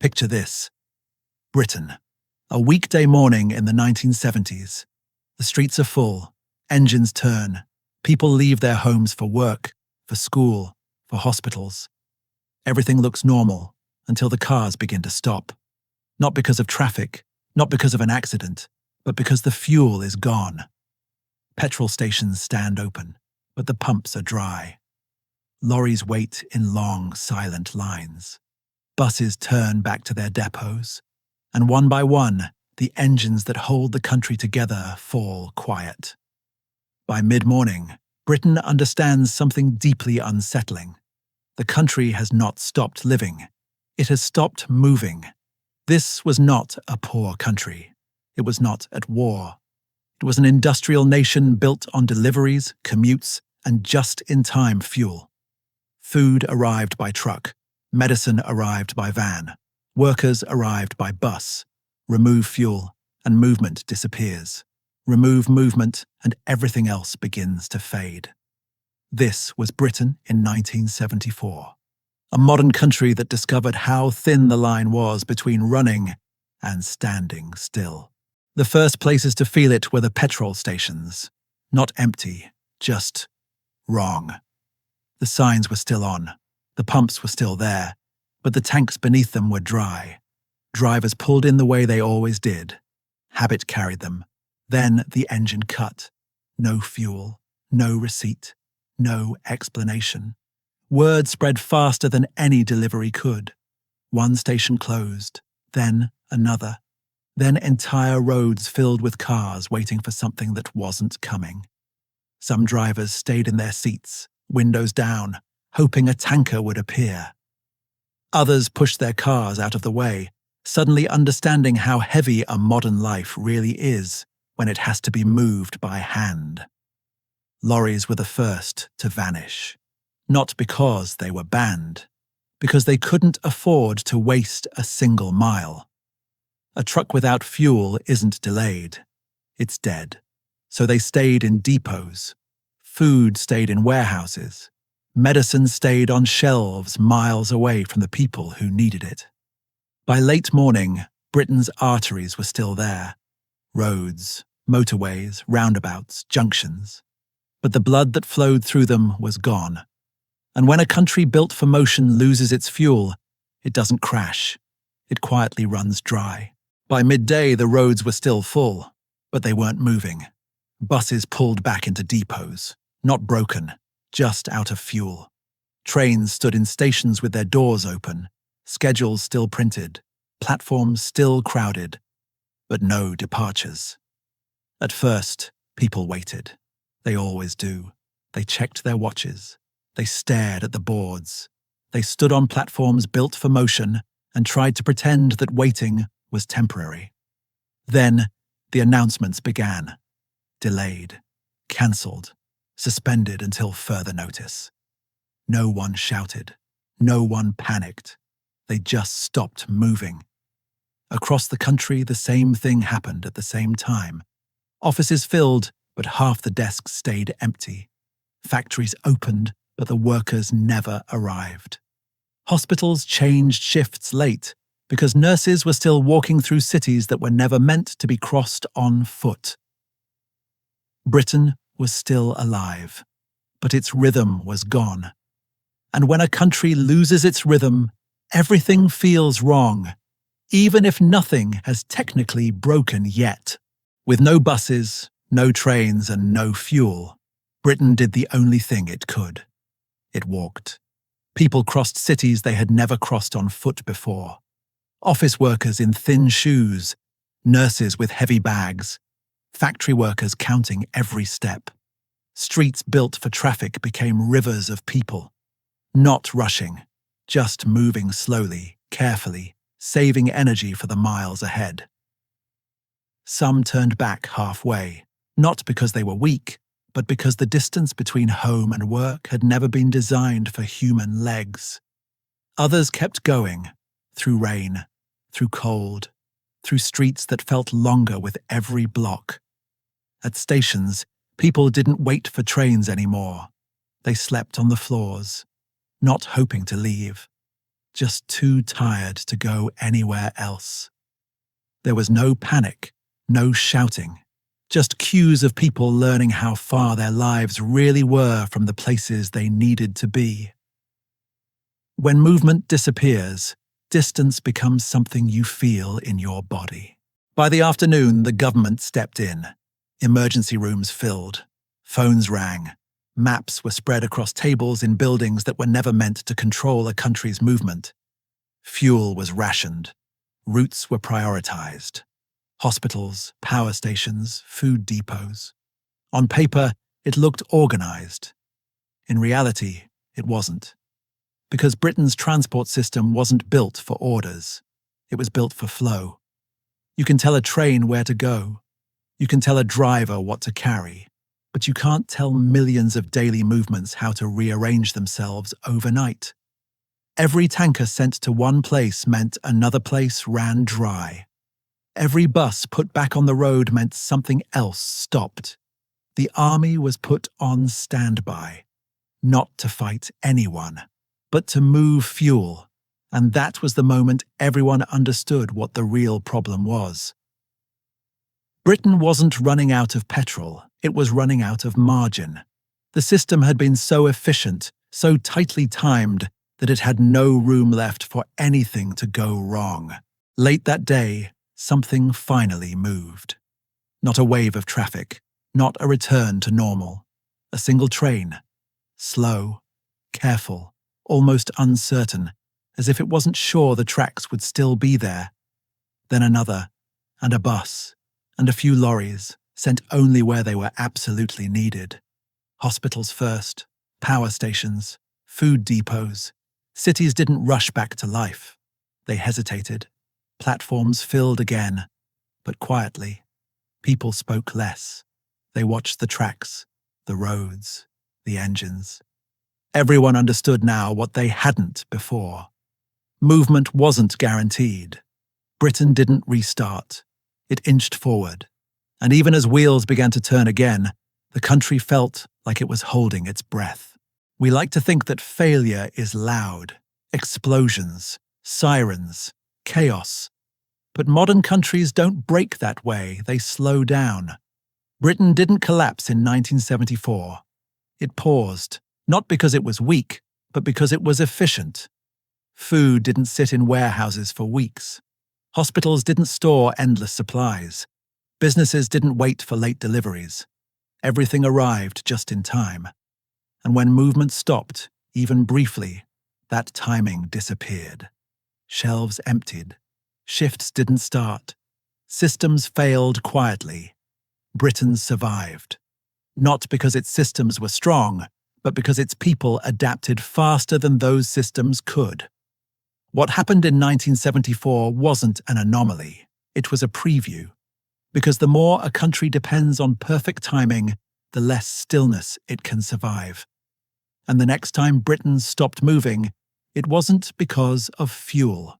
Picture this: Britain. A weekday morning in the 1970s. The streets are full, engines turn, people leave their homes for work, for school, for hospitals. Everything looks normal until the cars begin to stop. Not because of traffic, not because of an accident, but because the fuel is gone. Petrol stations stand open, but the pumps are dry. Lorries wait in long, silent lines. Buses turn back to their depots, and one by one, the engines that hold the country together fall quiet. By mid-morning, Britain understands something deeply unsettling. The country has not stopped living. It has stopped moving. This was not a poor country. It was not at war. It was an industrial nation built on deliveries, commutes, and just-in-time fuel. Food arrived by truck. Medicine arrived by van. Workers arrived by bus. Remove fuel, and movement disappears. Remove movement, and everything else begins to fade. This was Britain in 1974. A modern country that discovered how thin the line was between running and standing still. The first places to feel it were the petrol stations. Not empty, just wrong. The signs were still on. The pumps were still there, but the tanks beneath them were dry. Drivers pulled in the way they always did. Habit carried them. Then the engine cut. No fuel, no receipt, no explanation. Word spread faster than any delivery could. One station closed, then another. Then entire roads filled with cars waiting for something that wasn't coming. Some drivers stayed in their seats, windows down, hoping a tanker would appear. Others pushed their cars out of the way, suddenly understanding how heavy a modern life really is when it has to be moved by hand. Lorries were the first to vanish, not because they were banned, because they couldn't afford to waste a single mile. A truck without fuel isn't delayed, it's dead. So they stayed in depots. Food stayed in warehouses. Medicine stayed on shelves miles away from the people who needed it. By late morning, Britain's arteries were still there. Roads, motorways, roundabouts, junctions. But the blood that flowed through them was gone. And when a country built for motion loses its fuel, it doesn't crash. It quietly runs dry. By midday, the roads were still full, but they weren't moving. Buses pulled back into depots, not broken, just out of fuel. Trains stood in stations with their doors open, schedules still printed, platforms still crowded, but no departures. At first, people waited. They always do. They checked their watches. They stared at the boards. They stood on platforms built for motion and tried to pretend that waiting was temporary. Then, the announcements began. Delayed, cancelled, suspended until further notice. No one shouted. No one panicked. They just stopped moving. Across the country, the same thing happened at the same time. Offices filled, but half the desks stayed empty. Factories opened, but the workers never arrived. Hospitals changed shifts late because nurses were still walking through cities that were never meant to be crossed on foot. Britain was still alive, but its rhythm was gone. And when a country loses its rhythm, everything feels wrong, even if nothing has technically broken yet. With no buses, no trains, and no fuel, Britain did the only thing it could. It walked. People crossed cities they had never crossed on foot before. Office workers in thin shoes, nurses with heavy bags, factory workers counting every step. Streets built for traffic became rivers of people, not rushing, just moving slowly, carefully, saving energy for the miles ahead. Some turned back halfway, not because they were weak, but because the distance between home and work had never been designed for human legs. Others kept going, through rain, through cold, through streets that felt longer with every block. At stations, people didn't wait for trains anymore. They slept on the floors, not hoping to leave, just too tired to go anywhere else. There was no panic, no shouting, just queues of people learning how far their lives really were from the places they needed to be. When movement disappears, distance becomes something you feel in your body. By the afternoon, the government stepped in. Emergency rooms filled. Phones rang. Maps were spread across tables in buildings that were never meant to control a country's movement. Fuel was rationed. Routes were prioritized. Hospitals, power stations, food depots. On paper, it looked organized. In reality, it wasn't. Because Britain's transport system wasn't built for orders. It was built for flow. You can tell a train where to go. You can tell a driver what to carry. But you can't tell millions of daily movements how to rearrange themselves overnight. Every tanker sent to one place meant another place ran dry. Every bus put back on the road meant something else stopped. The army was put on standby, not to fight anyone, but to move fuel, and that was the moment everyone understood what the real problem was. Britain wasn't running out of petrol, it was running out of margin. The system had been so efficient, so tightly timed, that it had no room left for anything to go wrong. Late that day, something finally moved. Not a wave of traffic, not a return to normal. A single train. Slow, careful, almost uncertain, as if it wasn't sure the tracks would still be there. Then another, and a bus, and a few lorries, sent only where they were absolutely needed. Hospitals first, power stations, food depots. Cities didn't rush back to life. They hesitated. Platforms filled again, but quietly. People spoke less. They watched the tracks, the roads, the engines. Everyone understood now what they hadn't before. Movement wasn't guaranteed. Britain didn't restart. It inched forward. And even as wheels began to turn again, the country felt like it was holding its breath. We like to think that failure is loud. Explosions, sirens, chaos. But modern countries don't break that way, they slow down. Britain didn't collapse in 1974. It paused, not because it was weak, but because it was efficient. Food didn't sit in warehouses for weeks. Hospitals didn't store endless supplies. Businesses didn't wait for late deliveries. Everything arrived just in time. And when movement stopped, even briefly, that timing disappeared. Shelves emptied. Shifts didn't start. Systems failed quietly. Britain survived. Not because its systems were strong, but because its people adapted faster than those systems could. What happened in 1974 wasn't an anomaly. It was a preview. Because the more a country depends on perfect timing, the less stillness it can survive. And the next time Britain stopped moving, it wasn't because of fuel.